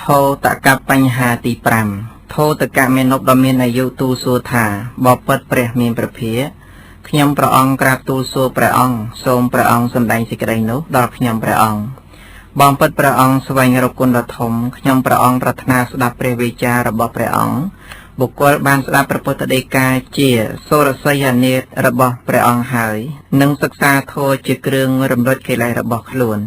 โทตะกับปัญหาตีปรำโทตะกะเมนบดมีนอายุตูสูธาบอปิดเปรมีนประเพียขยมประองกราบตูสูประองโสมประองสำแดงสิกระนุดอกขยมประองบอมปิดประองสวายรกุลระทมขยมประองปรารถนาสดับเปรวิจาระบประองบุคคลบานสดับประพุทธเดกาเจียโซรสยานิระบประองหายนังศึกษาโทจิเกรืองรำรถเกลัยระบขลุ่น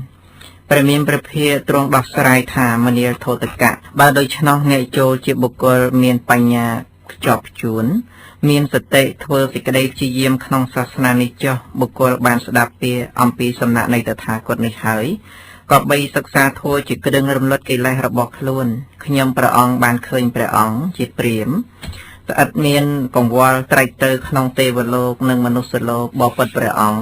ประมีนประเภทตรงดอกสลายถามเนียโทตกะบาโดยชนเนโจจิบุกลเมียนปัญญาจอบจูนเมียนสติทเวสิกได้จีเยี่ยมขนมศาสนานิจบุกลบานสดับเปียอัมปีสำนักในตถาคตในหายก็ใบศึกษาโทจิกระดึงรำลดกิเลสระบอกล้วนขยมประองบานเคยประองจิเปรียมแต่อัดเมียนกงวอลไตรเตอร์ขนมเทวโลกหนึ่งมนุษย์โลกบอกปิดประอง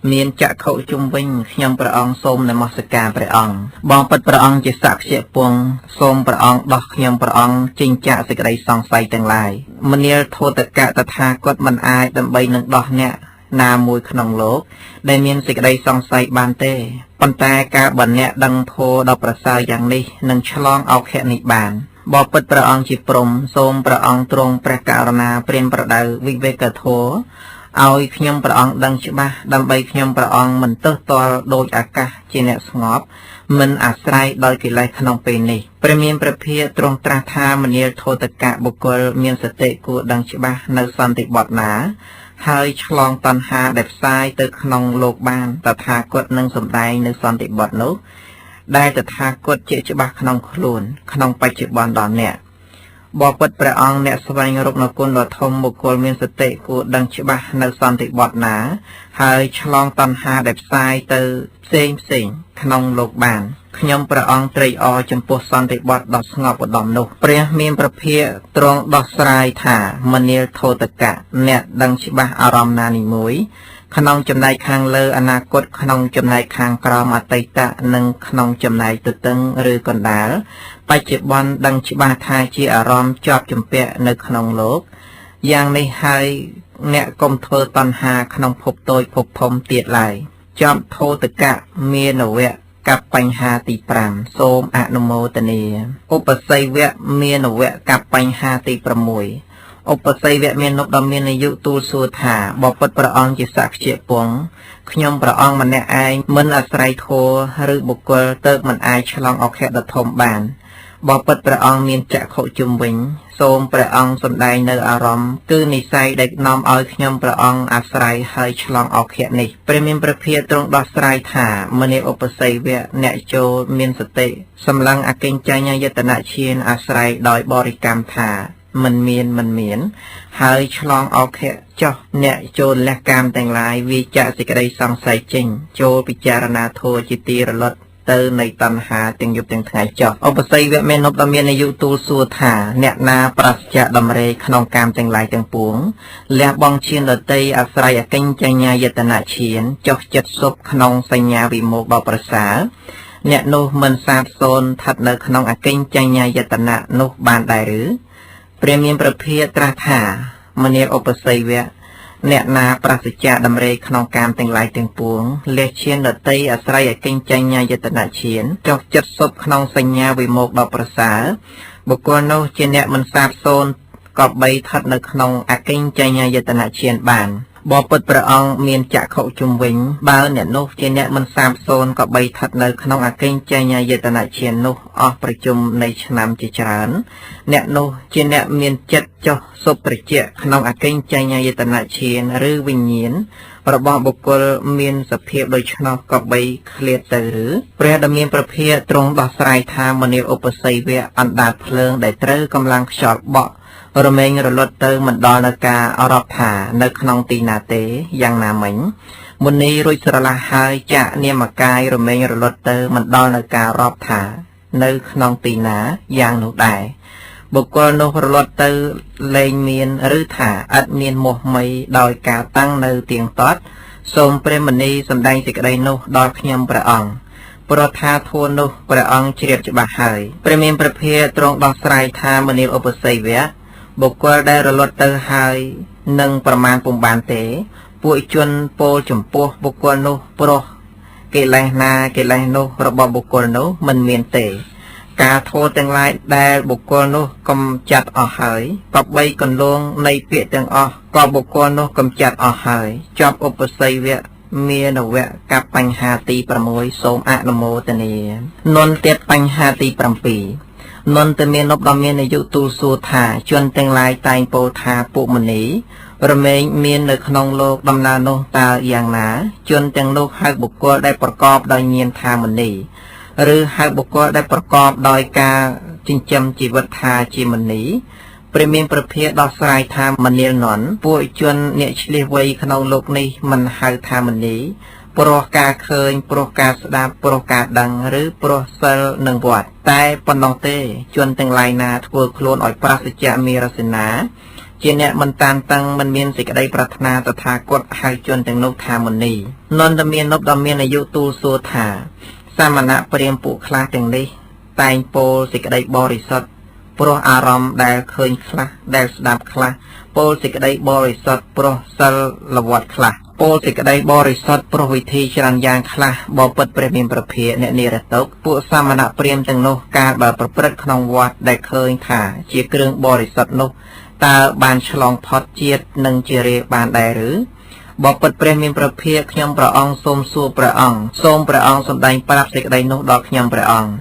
เมียนจะเข้าจุมวิ่งขยมประองโสมในมรสกาประองบองปิดประองจิสักเสียปวงโสมประองดอกขยมประองจิงจะสิกได้สองไฟต่างลายมเนียโทตกะตถาคตมันอายดำใบหนึ่งดอกเนี่ยนามวยขนมโลกได้เมียนสิกได้สองไฟบานเต้ปันแต่กาบันเนี่ยดังโทดอกประสาอย่างนี้หนึ่งฉลองเอาแค่นิบานบอปิดประองจิปรมโสมประองตรงประกาศนาเปลี่ยนประดาวิเวกโทเอาขยมประองดังฉบับดำใบขยมประองมันเติร์ตัวโดยอากาศจีเนสงบมันอาศัยโดยกิเลสขนมเป็นนี้ประมีนประเภทตรงตราธามเนียโทตกะบุคคลเมียนสติกูดังฉบับในสันติบทนาหายฉลองตันหาเด็บทรายตึกขนมโลกบานตถาคตนั่งสมได้ในสันติบทนุได้ตถาคตเจฉบับขนมขลุ่นขนมปัจจุบันตอนเนี่ยบอกปิดประองเนี่ยสวายรบนกุลดทมบุคคลเมียนสติกูดังฉบับในสันติบทนาหายฉลองตันหาเด็บทรายตึกเซ็งขนมโลกบานขยมประองตรีอจำพวกสันติบทดอกสงบดอมนุเปรียมีนประเภทตรงดอกสลายถามเนียโทตกะเนี่ยดังฉบับอารมณ์นานิมุยขนมจำนายคางเลออนาคตขนมจำนายคางกรอมอติตะหนึ่งขนมจำนายตุตึงหรือกอนดาลปัจจุบันดังฉบับทายจีอารมณ์จอบจำเปะในขนมโลกอย่างในไฮเนี่ยกลมเทอตันหาขนมพบโดยพบพรมเตียดไหลจอมโทตกะเมียนเวะกับปัญหาตีปรามโสมอนุโมทนีอุปสัยเวะเมียนเวะกับปัญหาตีประมวยอุปสัยเวะเมียนนกดำเมียนอายุตูสูธาบอกปิดประองจิสักเฉียปวงขยมประองมันเนี่ยอายมันอาศัยโทหรือบุคคลเติกมันอายฉลองเอาแค่ดทมบานบอกปิดประองเมียนจะเข้าจุมวิงโสมประองสมได้ในอารมณ์คือนิสัยเด็กน้อมเอาขยมประองอาศัยให้ฉลองเอาแค่นี้ประมีนประเภทตรงดอกสลายถามเนอุปสัยเวะเนโจเมียนสติสำลังอากิญใจญยตนะเชียนอาศัยโดยบริกรรมถามันเมียนหายฉลองเอาแค่เจาะเนี่ยโจรและกามแต่งลายวิจสิกได้สองใส่จริงโจปิจารณาโทจิตีระลดเตอในตันหาตึงยุบตึงไงเจาะอุปสัยเวเมนบดำเมียนอายุตูสูธาเนี่ยนาปรัชญาดำเรขนองกามแต่งลายแต่งปวงและบองเชียนดเตยอาศัยกิญใจญยตนะเชียนเจาะจัดศพขนองสัญญาวิโมกบประสาเนี่ยนุมันสาบโซนถัดในขนองอกิญใจญยตนะนุบานได้หรือเปรียมีนประเภทตราธามเนียอุปสัยเวะเนนาปราศจากดำเรขนองการแต่งลายแต่งปวงเลียเชียนดเตยอาศัยกิญใจญยตนะเชียนจอกจัดศพขนองสัญญาวิโมกดอกประสาบุคคลโนเจเนมันสาบโซนกอบใบทัดในขนองอกิญใจญยตนะเชียนบานบอปิดประองเมียนจะเข้าจุมวิงบาเนี่ยโนเจเนมันสาบโซนกอบใบทัดในขนองอกิญใจญยตนะเชียนโนออกประชุมในชนามจิจารนเนี่ยโนเจเนเมียนจัดจ่อสุประเจขนองอกิญใจญยตนะเชียนหรือวิญญาณระบอบบุคคลเมียนสเพียบโดยชนกอบใบเคลียตหรือเปรียดเมียนประเภทตรงดอกสลายทามเนียอุปสัยเวะอันดาเพลิงได้เตอกำลังฉอดเบาะรเมงรลดเตอมันดอนาการอรถาในขนองตีนาเตยังนาเหม็นมุนีรุยสระหายจะเนียมกายรเมงรลดเตอมันดอนาการอบถาในขนองตีนายังหนุได้บุคคลโนรลดเตอเลงเมียนหรือถาอัดเมียนหมกไม่โดยการตั้งในเตียงตอดทรงเปรมณีสำแดงสิกได้โนดอยขยมประองปรธาทวนนุประองเฉียบจะบาหายประมีนประเภทตรงดอกสลายทามณีอุปสัยเวะบุคคลได้รลดเตอหายหนึ่งประมาณปุ่มบานเตป่วยจนโปจมปัวบุคคลนุปรเกลัยนาเกลัยนุระบอบบุคคลนุมันเมียนเต ការធោទាំងឡាយដែលបុគ្គលនោះកំចាត់អស់ហើយក៏បីកន្លងនៃពាក្យទាំងអស់ក៏បុគ្គលនោះកំចាត់អស់ហើយចប់ឧបស័យវៈមានវៈកបញ្ហាទី6សូមអនុមោទនានន្ទទៀតបញ្ហាទី7នន្ទមាននប់ដ៏មានអាយុទូលសួរថាជនទាំងឡាយតែងពោលថាពុមនីរមែងមាននៅក្នុងលោកដំណើរនោះតើយ៉ាងណាជនទាំងនោះហៅបុគ្គលដែលប្រកបដោយញាណថាមនីឬហៅបុគ្គលដែលប្រកបដោយការចិញ្ចឹមជីវិតថាជាមនីព្រះមានប្រភាដោះស្រាយថាមនាលនន់ពួកជនអ្នកឆ្លៀសវៃក្នុងលោកនេះមិនហៅថាមនីព្រោះការឃើញព្រោះការស្ដាប់ព្រោះការដឹងឬព្រោះសិលនិងវត្តតែប៉ុណ្ណោះទេជនទាំងឡាយណាធ្វើខ្លួនឲ្យប្រសិទ្ធមេរសេនាជាអ្នកមិនតានតឹងមិនមានសេចក្តីប្រាថ្នាតថាគតហៅជនទាំងនោះថាមនីនន្ទមាននប់ដ៏មានអាយុទូលសួរថាសាមណៈព្រាហ្មណ៍ពួកខ្លះទាំងនេះតែងពោលសេចក្តីបរិសុទ្ធព្រោះអារម្មណ៍ដែលឃើញខ្លះដែលស្ដាប់ខ្លះពោលសេចក្តីបរិសុទ្ធព្រោះសិលវត្តខ្លះពោលសេចក្តីបរិសុទ្ធព្រោះវិធីច្រើនយ៉ាងខ្លះបបិទ្ធព្រះមានប្រភាអ្នកនិរតុកពួកសាមណៈព្រាហ្មណ៍ទាំងនោះការបើប្រព្រឹត្តក្នុងវត្តដែលឃើញថាជាគ្រឿងបរិសុទ្ធនោះតើបានឆ្លងផុតជាតិនិងជារាបានដែរឬបបិទ្ធព្រះមានប្រភាខ្ញុំព្រះអង្គសូមសួរព្រះអង្គសូមព្រះអង្គសម្ដែងប្រាប់សេចក្តីនោះដល់ខ្ញុំព្រះអង្គ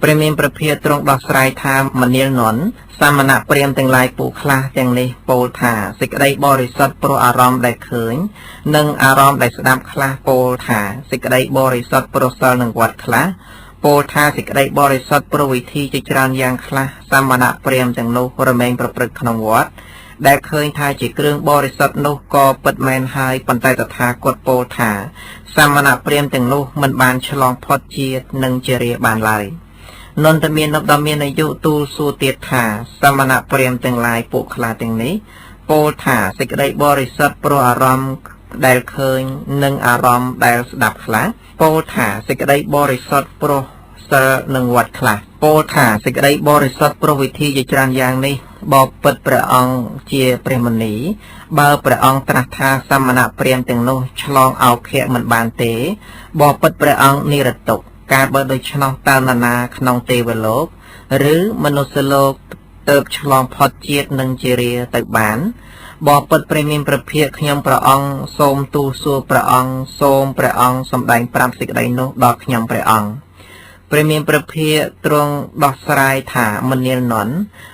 ព្រះមានប្រភាទ្រង់ដោះស្រាយថាមនាលនន់សាមណៈព្រាហ្មណ៍ទាំងឡាយពួកខ្លះទាំងនេះពោលថាសេចក្តីបរិសុទ្ធព្រោះអារម្មណ៍ដែលឃើញនិងអារម្មណ៍ដែលស្ដាប់ខ្លះពោលថាសេចក្តីបរិសុទ្ធព្រោះសិលនិងវត្តខ្លះពោលថាសេចក្តីបរិសុទ្ធព្រោះវិធីជាច្រើនយ៉ាងខ្លះសាមណៈព្រាហ្មណ៍ទាំងនោះរមែងប្រព្រឹត្តក្នុងវត្តដែលឃើញថាជាគ្រឿងបរិសុទ្ធនោះក៏ពិតមែនហើយប៉ុន្តែតថាគតពោលថាសាមណៈព្រាហ្មណ៍ទាំងនោះមិនបានឆ្លងផុតជាតិនិងជារាបានឡើយនន្ទមាននប់ដ៏មានអាយុទូលសួរទៀតថាសាមណៈព្រាហ្មណ៍ទាំងឡាយពួកខ្លះទាំងនេះពោលថាសេចក្តីបរិសុទ្ធព្រោះអារម្មណ៍ដែលឃើញនិងអារម្មណ៍ដែលស្ដាប់ខ្លះពោលថាសេចក្តីបរិសុទ្ធព្រោះសិលនិងវត្តខ្លះពោលថាសេចក្តីបរិសុទ្ធព្រោះវិធីជាច្រើនយ៉ាងនេះបបិទ្ធព្រះអង្គជាព្រះមុនីបើព្រះអង្គត្រាស់ថាសាមណៈព្រាហ្មណ៍ទាំងនោះឆ្លងអោខៈមិនបានទេបបិទ្ធព្រះអង្គនិរតុកការបើដូច្នោះតើនរណាក្នុងទេវលោកឬមនុស្សលោកទៅឆ្លងផុតជាតិនិងជារាទៅបានបបិទ្ធព្រះមានប្រភាខ្ញុំព្រះអង្គសូមទូលសួរព្រះអង្គសូមព្រះអង្គសម្ដែងប្រាប់សេចក្តីនោះដល់ខ្ញុំព្រះអង្គព្រះមានប្រភាទ្រង់ដោះស្រាយថាមនាលនន់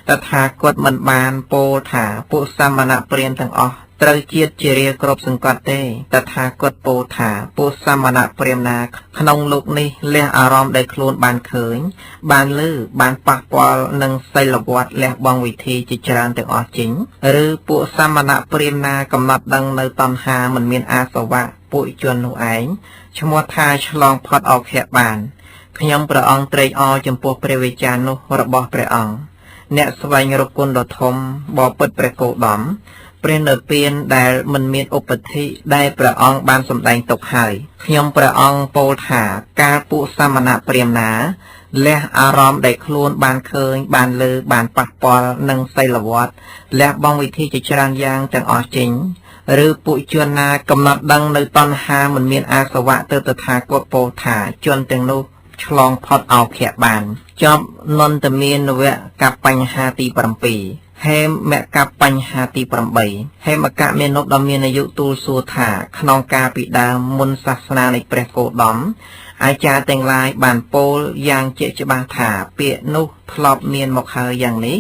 តថាគតមិនបានពោលថាពួកសាមណៈព្រាហ្មណ៍ទាំងអស់ត្រូវជាតិជារាគ្រប់សង្កត់ទេតថាគតពោលថាពួកសាមណៈព្រាហ្មណ៍ណាក្នុងលោកនេះលះអារម្មណ៍ដែលខ្លួនបានឃើញបានឮបានប៉ះពាល់នឹងសីលវត្តលះបង់វិធីជាច្រើនទាំងអស់ចេញឬពួកសាមណៈព្រាហ្មណ៍ណាកំណត់ដឹងនៅតណ្ហាមិនមានអាសវៈពួកជននោះឯងឈ្មោះថាឆ្លងផុតអខៈបានខ្ញុំព្រះអង្គត្រេកអរចំពោះព្រះវិចារនោះរបស់ព្រះអង្គអ្នកស្វែងរកគុណដ៏ធំបបិទ្ធព្រះគោតមព្រះនៅពៀនដែលមិនមានឧបធិដែលព្រះអង្គបានសម្ដែងទុកហើយខ្ញុំព្រះអង្គពោលថាការពួកសាមណៈព្រាហ្មណ៍ណាលះអារម្មណ៍ដែលខ្លួនបានឃើញបានឮបានប៉ះពាល់នឹងសីលវត្តលះបង់វិធីជាច្រើនយ៉ាងទាំងអស់ចេញឬពួកជនណាកំណត់ដឹងនៅតណ្ហាមិនមានអាសវៈទៅតថាគតពោលថាជនទាំងនោះឆ្លងផុតអោខៈបានចប់នន្តមានវៈកបញ្ហាទី7ហេមកបញ្ហាទី8ហេមកមាននប់ដ៏មានអាយុទូលសួរថាក្នុងការពីដើមមុនសាសនានៃព្រះគោតមអាចារ្យទាំងឡាយបានពោលយ៉ាងជាក់ច្បាស់ថាពាក្យនោះធ្លាប់មានមកហើយយ៉ាងនេះ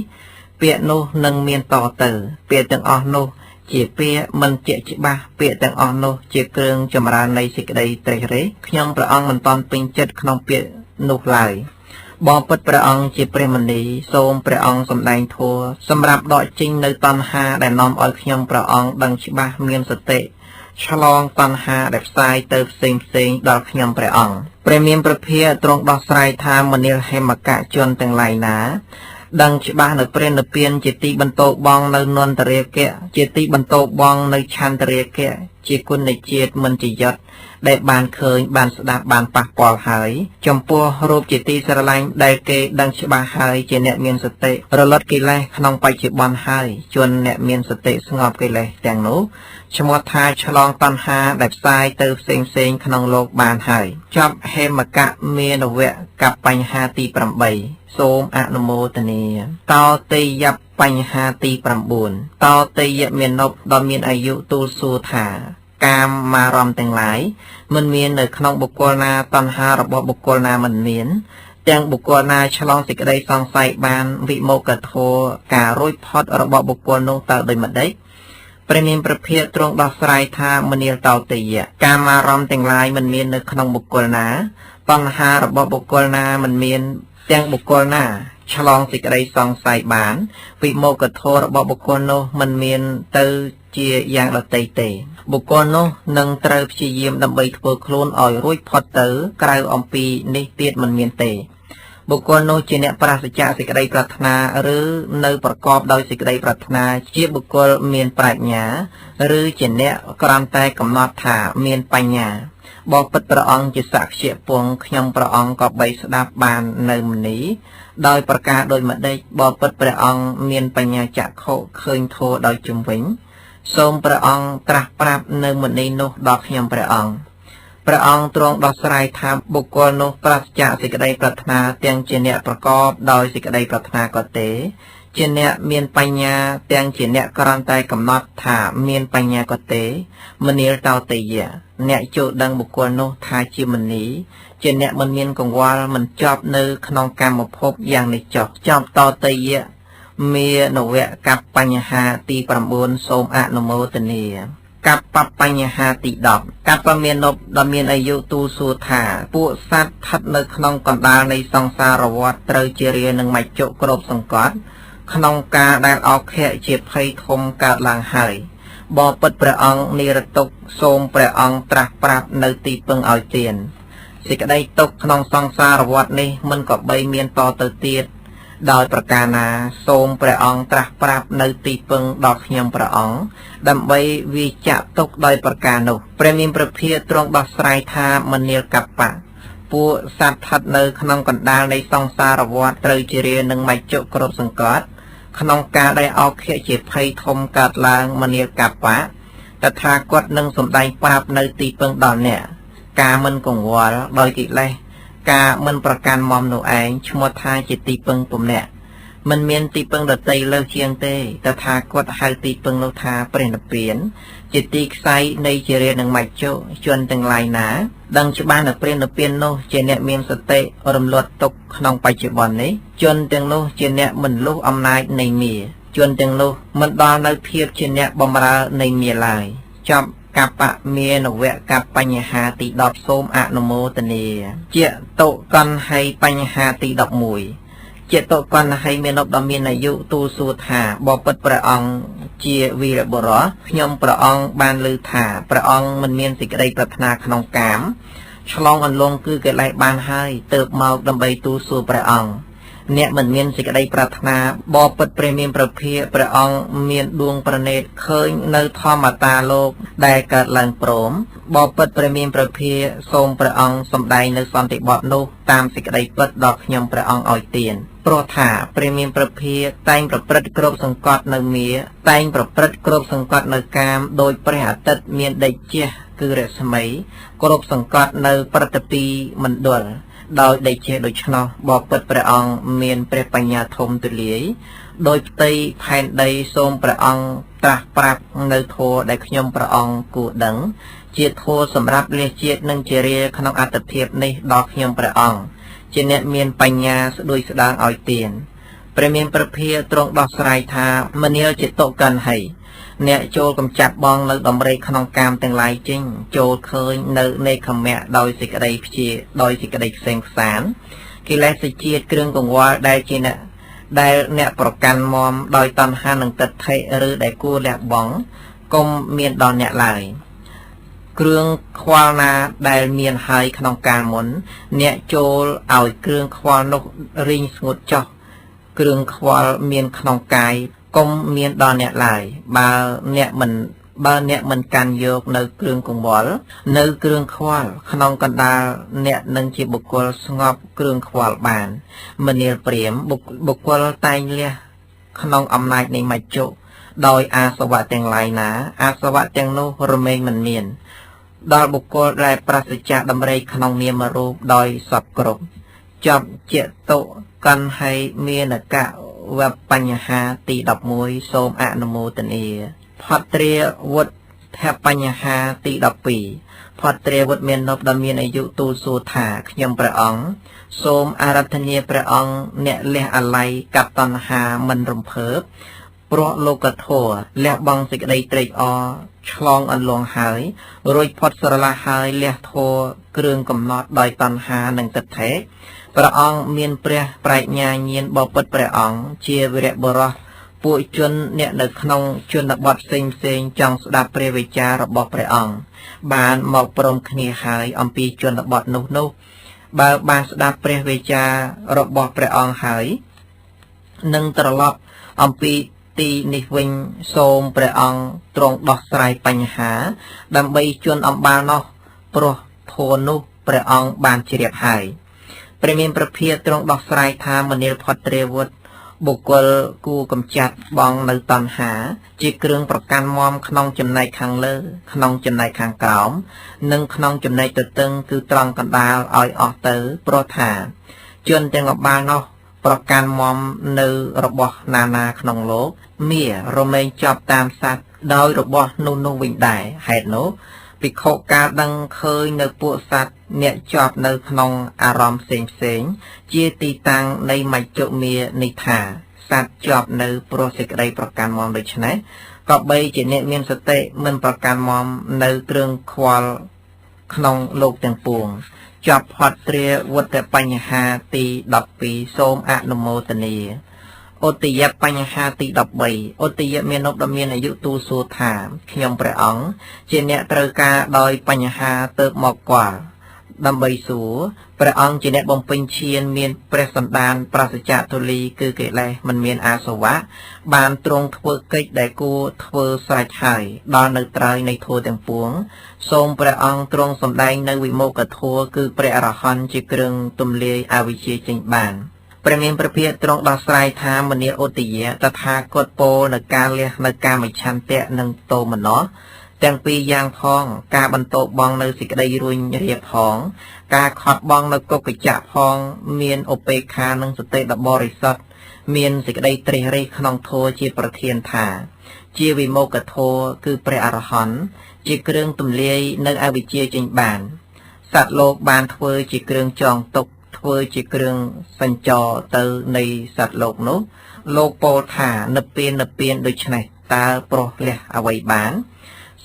ពាក្យនោះនឹងមានតទៅពាក្យទាំងអស់នោះជាពាក្យមិនជាក់ច្បាស់ពាក្យទាំងអស់នោះជាគ្រឿងចម្រើននៃសេចក្តីត្រេះរិះខ្ញុំព្រះអង្គមិនតាន់ពេញចិត្តក្នុងពាក្យនោះឡើយបបិទ្ធព្រះអង្គជាព្រះមុនីសូមព្រះអង្គសម្ដែងធម៌សម្រាប់ដកចេញនៅតណ្ហាដែលនាំឲ្យខ្ញុំព្រះអង្គដឹងច្បាស់មានសតិឆ្លងតណ្ហាដែលផ្សាយទៅផ្សេងដល់ខ្ញុំព្រះអង្គព្រះមានព្រះភាទ្រង់ដោះស្រាយថាមនាលហេមកៈជនទាំងឡាយណាដឹងច្បាស់នៅព្រះនិព្វានជាទីបន្ទោបងនៅនន្តរាគៈជាទីបន្ទោបងនៅឆន្ទរាគៈជាគុណនៃជាតិមិនជាយត់ ដែលបានឃើញបានស្ដាប់បានប៉ះពាល់ហើយចំពោះរូបជាទីស្រឡាញ់ដែលគេដឹងច្បាស់ហើយជាអ្នកមានសតិរលត់កិលេសក្នុងបច្ចុប្បន្នហើយជនអ្នកមានសតិស្ងប់កិលេសទាំងនោះឈ្មោះថាឆ្លងតណ្ហាដែលផ្សាយទៅផ្សេងក្នុងលោកបានហើយចប់ហេមកៈមេនវៈកបញ្ហាទី8សូមអនុមោទនាតោទេយបញ្ហាទី9តោទេយមាននប់ដ៏មានអាយុទូលសួរថាកាមមារម្មណ៍ទាំងឡាយមិនមាននៅក្នុងបុគ្គលណាតណ្ហារបស់បុគ្គលណាមិនមានទាំងបុគ្គលណាឆ្លងសេចក្តីសង្ស័យបានវិមោកធម៌ការរួចផុតរបស់បុគ្គលនោះតើដូចម្ដេចព្រះនាមប្រភេទទ្រង់ដោះស្រាយថាមនាលតោទេយកាមារម្មណ៍ទាំងឡាយមិនមាននៅក្នុងបុគ្គលណាតណ្ហារបស់បុគ្គលណាមិនមានទាំងបុគ្គលណាឆ្លងសេចក្តីសង្ស័យបានវិមោកធម៌របស់បុគ្គលនោះមិនមានទៅជាយ៉ាងដទៃទេបុគ្គលនោះនឹងត្រូវព្យាយាមដើម្បីធ្វើខ្លួនឲ្យរួចផុតទៅក្រៅអំពីនេះទៀតមិនមានទេបុគ្គលនោះជាអ្នកប្រាសចាកសេចក្តីប្រាថ្នាឬនៅប្រកបដោយសេចក្តីប្រាថ្នាជាបុគ្គលមានប្រាជ្ញាឬជាអ្នកគ្រាន់តែកំណត់ថាមានបញ្ញាបបិទ្ធព្រះអង្គជាសាក្យពងខ្ញុំព្រះអង្គក៏បីស្ដាប់បាននៅមនីដោយប្រការដោយម្ដេចបបិទ្ធព្រះអង្គមានបញ្ញាចក្ខុឃើញធម៌ដោយជំវិញសូមព្រះអង្គត្រាស់ប្រាប់នៅមនីនោះដល់ខ្ញុំព្រះអង្គទ្រង់ដោះស្រាយថាបុគ្គលនោះប្រាសចាកសេចក្តីប្រាថ្នាទាំងជាអ្នកប្រកបដោយសេចក្តីប្រាថ្នាក៏ទេជាអ្នកមានបញ្ញាទាំងជាអ្នកគ្រាន់តែកំណត់ថាមានបញ្ញាក៏ទេមនាលតោទេយអ្នកចូលដឹងបុគ្គលនោះថាជាមនីជាអ្នកមិនមានកង្វល់មិនជាប់នៅក្នុងកម្មភពយ៉ាងនេះចុះចប់តោទេយមេនវៈកបញ្ហាទី9សូមអនុមោទនាកបបញ្ហាទី10កបមាននប់ដ៏មានអាយុទូលសួរថាពួកសត្វស្ថិតនៅក្នុងកណ្ដាលនៃសង្សារវដ្តត្រូវជារានឹងមច្ចុគ្រប់សង្កត់ក្នុងការដែលអខៈជាភ័យធំកើតឡើងហើយបបិទ្ធព្រះអង្គនិរតុកសូមព្រះអង្គត្រាស់ប្រាប់នៅទីពឹងឲ្យទានសេចក្តីទុក្ខក្នុងសង្សារវដ្តនេះមិនក៏បីមានតទៅទៀតដោយប្រការណាសូមព្រះអង្គត្រាស់ប្រាប់នៅទីពឹងដល់ខ្ញុំព្រះអង្គដើម្បីវាចាក់ទុកដោយប្រការនោះព្រះមានព្រះភិយទ្រង់ដោះស្រាយថាមនាលកបៈពួកសត្វស្ថិតនៅក្នុងកណ្ដាលនៃសង្សារវដ្តត្រូវជារានឹងមច្ចុគ្រប់សង្កត់ក្នុងការដែលអខៈជាភ័យធំកើតឡើងមនាលកបៈតថាគតនឹងសម្ដែងប្រាប់នៅទីពឹងដល់អ្នកការមិនកង្វល់ដោយកិលេសការមិនប្រកាន់មមនោះឯងឈ្មោះថាជាទីពឹងពំនាក់មិនមានទីពឹងដតីលើសជាងទេតថាគតហៅទីពឹងនោះថាព្រះនិព្វានជាទីខ្សែនៃជារានឹងមច្ចុជនទាំងឡាយណាដឹងច្បាស់នៅព្រះនិព្វាននោះជាអ្នកមានសតិរំលត់ទុកក្នុងបច្ចុប្បន្ននេះជនទាំងនោះជាអ្នកមិនលុះអំណាចនៃមាជនទាំងនោះមិនដល់នៅភាពជាអ្នកបម្រើនៃមាឡើយចប់កបមេនវៈកបញ្ហាទី10សូមអនុមោទនាជាតុកន្ហីបញ្ហាទី11ជាតុកន្ហីមាននប់ដ៏មានអាយុទូលសួរថាបបិទ្ធព្រះអង្គជាវីរបុរសខ្ញុំព្រះអង្គបានឮថាព្រះអង្គមិនមានសេចក្តីប្រាថ្នាក្នុងកាមឆ្លងអន្លង់គឺកិលេសបានហើយទើបមកដើម្បីទូលសួរព្រះអង្គអ្នកមិនមានសេចក្តីប្រាថ្នាបបិទ្ធព្រះមានព្រះភិយព្រះអង្គមានដួងប្រណេតឃើញនៅធម្មតាលោកដែលកើតឡើងព្រមបបិទ្ធព្រះមានព្រះភិយសូមព្រះអង្គសម្ដែងនៅសន្តិបទនោះតាមសេចក្តីពិតដល់ខ្ញុំព្រះអង្គឲ្យទានព្រោះថាព្រះមានព្រះភិយតែងប្រព្រឹត្តគ្រប់សង្កត់នៅមាតែងប្រព្រឹត្តគ្រប់សង្កត់នៅកាមដោយព្រះអាទិត្យមានដេកជះគឺរស្មីគ្រប់សង្កត់នៅប្រតិពីមណ្ឌលដោយដេកជះដូច្នោះបបិទ្ធព្រះអង្គមានព្រះបញ្ញាធំទូលាយដោយផ្ទៃផែនដីសូមព្រះអង្គត្រាស់ប្រាប់នៅធម៌ដែលខ្ញុំព្រះអង្គគួរដឹងជាធម៌សម្រាប់រាជជាតិនិងជារាក្នុងអត្តភាពនេះដល់ខ្ញុំព្រះអង្គជាអ្នកមានបញ្ញាស្ដួយស្ដាងឲ្យទានព្រះមានព្រះភិយទ្រង់ដោះស្រាយថាមនាលជាតុកន្ហីអ្នកចូលកំចាត់បងនៅដំរីក្នុងកាមទាំងឡាយចេញចូលឃើញនៅនេខមៈដោយសេចក្តីព្យាដោយសេចក្តីផ្សេងផ្សានកិលេសជាតិគ្រឿងកង្វល់ដែលជាអ្នកប្រកាន់មមដោយតណ្ហានិងទិដ្ឋិឬដែលគួរលះបង់កុំមានដល់អ្នកឡើយគ្រឿងខ្វល់ណាដែលមានហើយក្នុងកាលមុនអ្នកចូលឲ្យគ្រឿងខ្វល់នោះរីងស្ងួតចុះគ្រឿងខ្វល់មានក្នុងកាយកុំមានដល់អ្នកឡើយបើអ្នកមិន បើអ្នកមិនកាន់យកនៅគ្រឿងកង្វល់នៅគ្រឿងខ្វល់ក្នុងកណ្ដាលអ្នកនឹងជាបុគ្គលស្ងប់គ្រឿងខ្វល់បានមនាលព្រាមបុគ្គលតែងលះក្នុងអំណាចនៃមច្ចុដោយអាសវៈទាំងឡាយណាអាសវៈទាំងនោះរមែងមិនមានដល់បុគ្គលដែលប្រសិទ្ធៈដំរេកក្នុងនាមរូបដោយសពគ្រប់ចប់ចេតុកាន់ហើយមានកៈវបញ្ហាទី11សូមអនុមោទនាផត្រាវុទ្ធបញ្ហាទី12ផត្រាវុទ្ធមាននប់ដ៏មានអាយុទូលសួរថាខ្ញុំព្រះអង្គសូមអារាធនាព្រះអង្គអ្នកលះអាល័យកាត់តណ្ហាមិនរំភើបព្រោះលោកធម៌លះបង់សេចក្តីត្រេកអរឆ្លងអន្លងហើយរួចផុតស្រឡះហើយលះធម៌គ្រឿងកំណត់ដោយតណ្ហានិងទិដ្ឋិព្រះអង្គមានព្រះប្រាជ្ញាញាណបបិទ្ធព្រះអង្គជាវីរៈបុរសពួកជនអ្នកនៅក្នុងជនបទផ្សេងចង់ស្ដាប់ព្រះវិចាររបស់ព្រះអង្គបានមកព្រមគ្នាហើយអំពីជនបទនោះបើបានស្ដាប់ព្រះវិចាររបស់ព្រះអង្គហើយនឹងត្រឡប់អំពីទីនេះវិញសូមព្រះអង្គទ្រង់ដោះស្រាយបញ្ហាដើម្បីជនអំបាលនោះព្រោះធម៌នោះព្រះអង្គបានជ្រាបហើយព្រះមានព្រះភិយទ្រង់ដោះស្រាយថាមនាលផត្រាវុធបុគ្គលគួរកំចាត់បងនៅតណ្ហាជាគ្រឿងប្រកាន់មមក្នុងចំណែកខាងលើក្នុងចំណែកខាងក្រោមនិងក្នុងចំណែកទទឹងគឺត្រង់កណ្ដាលឲ្យអស់ទៅព្រោះថាជនទាំងអំបាលនោះប្រកាន់មមនៅរបស់ណានាក្នុងលោកមារមែងចប់តាមសត្វដោយរបស់នោះវិញដែរហេតុនោះភិក្ខុកាលដឹងឃើញនៅពួកសត្វអ្នកជាប់នៅក្នុងអារម្មណ៍ផ្សេងជាទីតាំងនៃមច្ចុមានេះថាសត្វជាប់នៅព្រោះសេចក្តីប្រកាន់មមដូច្នេះក៏បីជាអ្នកមានសតិមិនប្រកាន់មមនៅគ្រឿងខ្វល់ក្នុងលោកទាំងពួងចប់ផត្រាវុទ្ធបញ្ហាទី12សូមអនុមោទនាឧទយបញ្ហាទី13ឧទយមាននប់ដ៏មានអាយុទូលសួរថាខ្ញុំព្រះអង្គជាអ្នកត្រូវការដោយបញ្ហាទៅមកគាល់ដើម្បីសួរព្រះអង្គជាអ្នកបំពេញឈានមានព្រះសន្តានប្រសិទ្ធៈទូលីគឺកិលេសមិនមានអាសវៈបានទ្រង់ធ្វើកិច្ចដែលគួរធ្វើស្រេចហើយដល់នៅត្រើយនៃធម៌ទាំងពួងសូមព្រះអង្គទ្រង់សម្ដែងនៅវិមោក្ខធម៌គឺព្រះអរហន្តជាគ្រឿងទម្លាយអវិជ្ជាចេញបានព្រះមានព្រះភិយទ្រង់ដោះស្រាយថាមនាលឧទយតថាគតពោលនៅការលះនៅកាមច្ឆន្ទៈនិងតោមនស្សទាំងពីរយ៉ាងផងការបន្តបងនៅសេចក្តីរួញរាផងការខត់បងនៅកុកច្ចៈផងមានឧបេក្ខានិងសតិដ៏បរិសុទ្ធមានសេចក្តីត្រេះរិះក្នុងធម៌ជាប្រធានថាជាវិមោក្ខធម៌គឺព្រះអរហន្តជាគ្រឿងទម្លាយនៅអវិជ្ជាចេញបានសត្វលោកបានធ្វើជាគ្រឿងចងទុកធ្វើជាគ្រឿងសញ្ចរទៅនៃសត្វលោកនោះលោកពោលថានិព្វានដូច្នេះតើប្រុសលះអ្វីបាន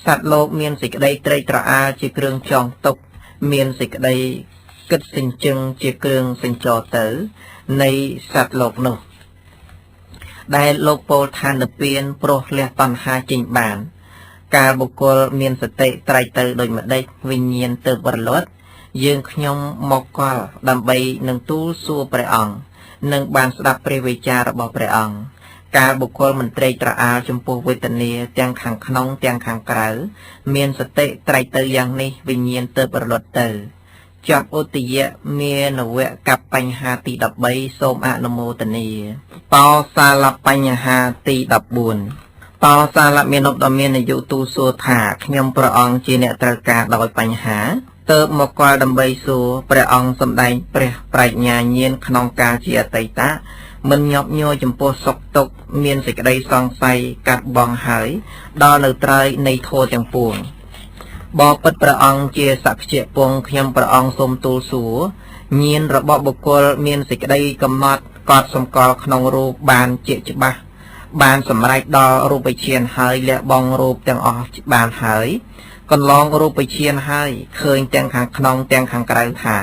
សត្វលោកមានសេចក្តីត្រេកត្រអាលជាគ្រឿងចងទុកមានសេចក្តីគិតសិញ្ជឹងជាគ្រឿងសញ្ចរទៅនៃសត្វលោកនោះដែលលោកពោលថានិព្វានព្រោះលះតណ្ហាចេញបានកាលបុគ្គលមានសតិត្រេកទៅដូចម្ដេចវិញ្ញាណទៅបរលត់យើងខ្ញុំមកកល់ដើម្បីនឹងទូលសួរព្រះអង្គនិងបានស្ដាប់ព្រះវិចាររបស់ព្រះអង្គកាលបុគ្គលមិនត្រេកត្រអាលចំពោះវេទនាទាំងខាងក្នុងទាំងខាងក្រៅមានសតិត្រេកទៅយ៉ាងនេះវិញ្ញាណទៅបរលត់ទៅចប់ឧទយមានវៈកបញ្ហាទី13សូមអនុមោទនាបោសាលបញ្ហាទី14បោសាលមាននប់ដ៏មានអាយុទូលសួរថាខ្ញុំព្រះអង្គជាអ្នកត្រូវការដោយបញ្ហាទើបមកគាល់ដើម្បីសួរព្រះអង្គសម្ដែងព្រះប្រាជ្ញាញាណក្នុងកាលជាអតីតមិនញាប់ញ័រចំពោះសុខទុក្ខមានសេចក្តីសង្ស័យកាត់បងហើយដល់នៅត្រើយនៃធម៌ទាំងពួងបបិទ្ធព្រះអង្គជាសក្ខជាពងខ្ញុំព្រះអង្គសូមទូលសួរញាណរបស់បុគ្គលមានសេចក្តីកំណត់កត់សម្គាល់ក្នុងរូបបានជាច្បាស់បានសម្រេចដល់រូបឈានហើយលះបង់រូបទាំងអស់បានហើយកន្លងរូបឈានហើយឃើញទាំងខាងក្នុងទាំងខាងក្រៅថា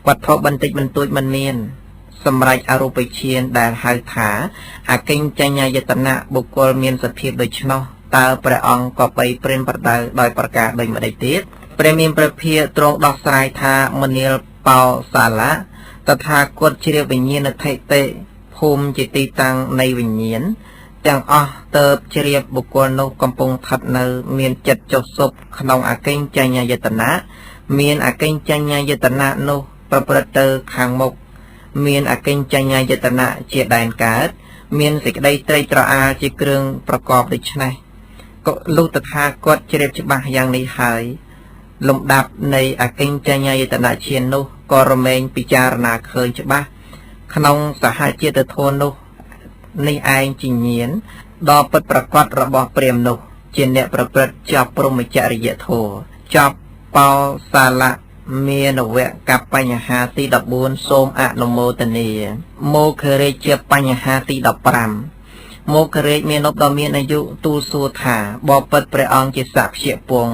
វត្ថុបន្តិចបន្តួចមិនមានសម្រេចអរូបឈានដែលហៅថាអកិញ្ចញ្ញយតនៈបុគ្គលមានសភាពដូច្នោះតើព្រះអង្គក៏បីព្រានប្រដៅដោយប្រការដូចម្ដេចទៀតព្រះមានព្រះភិយទ្រង់ដោះស្រាយថាមនាលបោសាលៈតថាគតជ្រាបវិញ្ញាណថេតិភូមិជាទីតាំងនៃវិញ្ញាណ ទាំងអស់ទៅជ្រាបបុគ្គលនោះកំពុងស្ថិតនៅមានចិត្តចុះស៊ប់ក្នុងអកិញ្ចញ្ញយតនៈមានអកិញ្ចញ្ញយតនៈនោះប្រព្រឹត្តទៅខាងមុខមានអកិញ្ចញ្ញយតនៈជាដែនកើតមានសេចក្តីត្រេកត្រអាលជាគ្រឿងប្រកបដូច្នេះក៏លុះតថាគាត់ជ្រាបច្បាស់យ៉ាងនេះហើយលំដាប់នៃអកិញ្ចញ្ញយតនៈឈាននោះក៏រមែងពិចារណាឃើញច្បាស់ក្នុងសហជាតិធម៌នោះនេះឯងជាញាណដ៏ពិតប្រាកដរបស់ព្រាហ្មណ៍នោះជាអ្នកប្រព្រឹត្តចប់ព្រហ្មចរិយធម៌ចប់បោសាលៈមានវៈកបញ្ហាទី14សូមអនុមោទនាមោខរេជាបញ្ហាទី15មោខរេមានឧបដ៏មានអាយុទូលសួរថាបបិទ្ធព្រះអង្គជាសក្យពង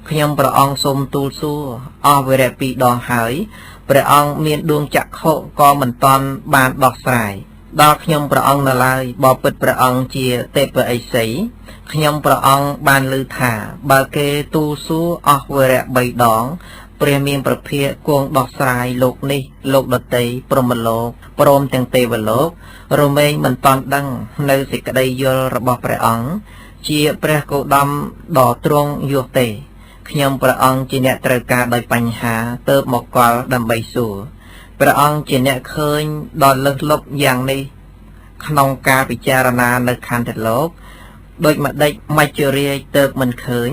ខ្ញុំព្រះអង្គសូមទូលសួរអស់វរៈ2ដងហើយព្រះអង្គមានដួងចក្ខុក៏មិនតាន់បានដោះស្រាយដល់ខ្ញុំព្រះអង្គនៅឡើយបបិទ្ធព្រះអង្គជាទេពឥសីខ្ញុំព្រះអង្គបានឮថាបើគេទូលសួរអស់វរៈ3ដងព្រះមានប្រភាគងដោះស្រាយលោកនេះលោកដតីព្រហ្មលោកព្រមទាំងទេវលោករមែងមិនតាន់ដឹងនៅសេចក្តីយល់របស់ព្រះអង្គជាព្រះគោតមដ៏ទ្រង់យោះទេខ្ញុំព្រះអង្គជាអ្នកត្រូវការដោយបញ្ហាទើបមកកល់ដើម្បីសួរព្រះអង្គជាអ្នកឃើញដល់លើសលប់យ៉ាងនេះក្នុងការពិចារណានៅខន្ធលោកដូចម្ដេចមច្ចរាជទើបមិនឃើញ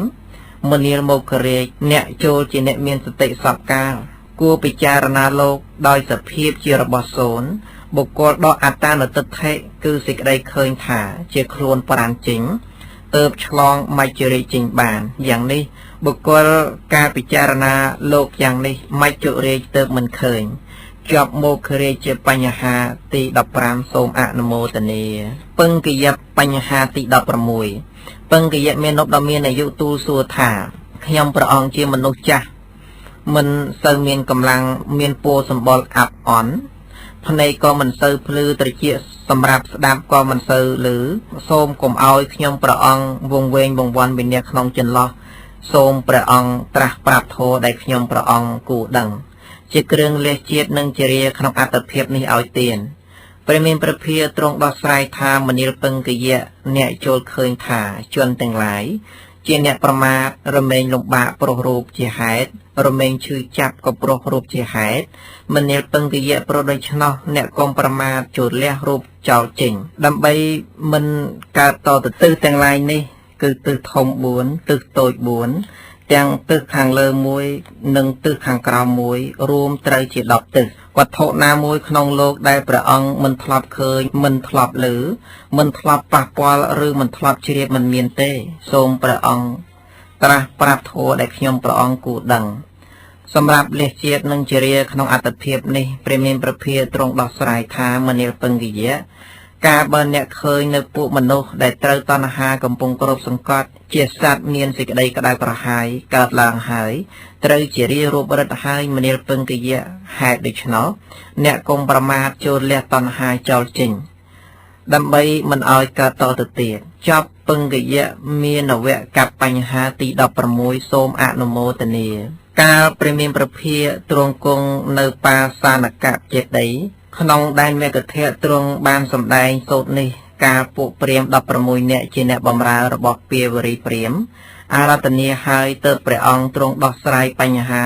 មនាលមករាជអ្នកចូលជាអ្នកមានសតិសពកាលគួរពិចារណាលោកដោយសភាពជារបស់សូន្យបុគ្គលដ៏អត្តានុទិដ្ឋិគឺសេចក្តីឃើញថាជាខ្លួនប្រាណចេញទើបឆ្លងមច្ចរាជចេញបានយ៉ាងនេះបុគ្គលការពិចារណាលោកយ៉ាងនេះមច្ចរាជទើបមិនឃើញជាប់មករាជជាបញ្ហាទី15សូមអនុមោទនាពឹងគយបញ្ហាទី16ពឹងគយមានឧបដ៏មានអាយុទូលសួរថាខ្ញុំព្រះអង្គជាមនុស្សចាស់មិនសូវមានកម្លាំងមានពោសម្បុរអាប់អន់ភ្នែកក៏មិនសូវភ្លឺត្រជាក់សម្រាប់ស្ដាប់ក៏មិនសូវឮសូមកុំឲ្យខ្ញុំព្រះអង្គវង្វេងវង្វាន់វិញ្ញាក្នុងចន្លោះសូមព្រះអង្គត្រាស់ប្រាប់ធម៌ដែលខ្ញុំព្រះអង្គគួរដឹងជាគ្រឿងលះជាតិនិងជារាក្នុងអត្តភាពនេះឲ្យទៀនព្រះមានព្រះភាទ្រង់ដោះស្រាយថាមនាលពឹងគយៈអ្នកចូលឃើញថាជនទាំងឡាយជាអ្នកប្រមាថរមែងលំបាកប្រុសរូបជាហេតុរមែងឈឺចាប់ក៏ប្រុសរូបជាហេតុមនាលពឹងគយៈប្រុសដូច្នោះអ្នកកុំប្រមាថចូលលះរូបចោលចេញដើម្បីមិនកើតតទៅទិសទាំងឡាយនេះគឺទិសធំ4ទិសតូច4ទាំងទិសខាងលើមួយនិងទិសខាងក្រោមមួយរួមត្រូវជា10ទិសវត្ថុណាមួយក្នុងលោកដែលព្រះអង្គមិនធ្លាប់ឃើញមិនធ្លាប់ឮមិនធ្លាប់ប៉ះពាល់ឬមិនធ្លាប់ជ្រាបមិនមានទេសូមព្រះអង្គត្រាស់ប្រាប់ធម៌ដែលខ្ញុំព្រះអង្គគួរដឹងសម្រាប់លះជាតិនិងជារាក្នុងអត្តភាពនេះព្រះមានព្រះភាទ្រង់ដោះស្រាយថាមនាលពឹងគយៈការបើអ្នកឃើញនៅពួកមនុស្សដែលត្រូវតណ្ហាកំពុងគ្របសង្កត់ជាសត្វមានសេចក្តីក្តៅក្រហាយកើតឡើងហើយត្រូវជារារូបរិទ្ធហើយមនាលពឹងគយៈហេតុដូច្នោះអ្នកកុំប្រមាថចូលលះតណ្ហាចោលចេញដើម្បីមិនឲ្យកើតតទៅទៀតចប់ពឹងគយៈមានវៈកបញ្ហាទី16សូមអនុមោទនាកាលព្រះមានព្រះភាទ្រង់គង់នៅបាសានកៈចេតិយក្នុងដែនមគធៈទ្រង់បានសម្ដែងសូត្រនេះការពួកព្រាហ្មណ៍16នាក់ជាអ្នកបម្រើរបស់ពាវរីព្រាហ្មណ៍អារាធនាហើយទើបព្រះអង្គទ្រង់ដោះស្រាយបញ្ហា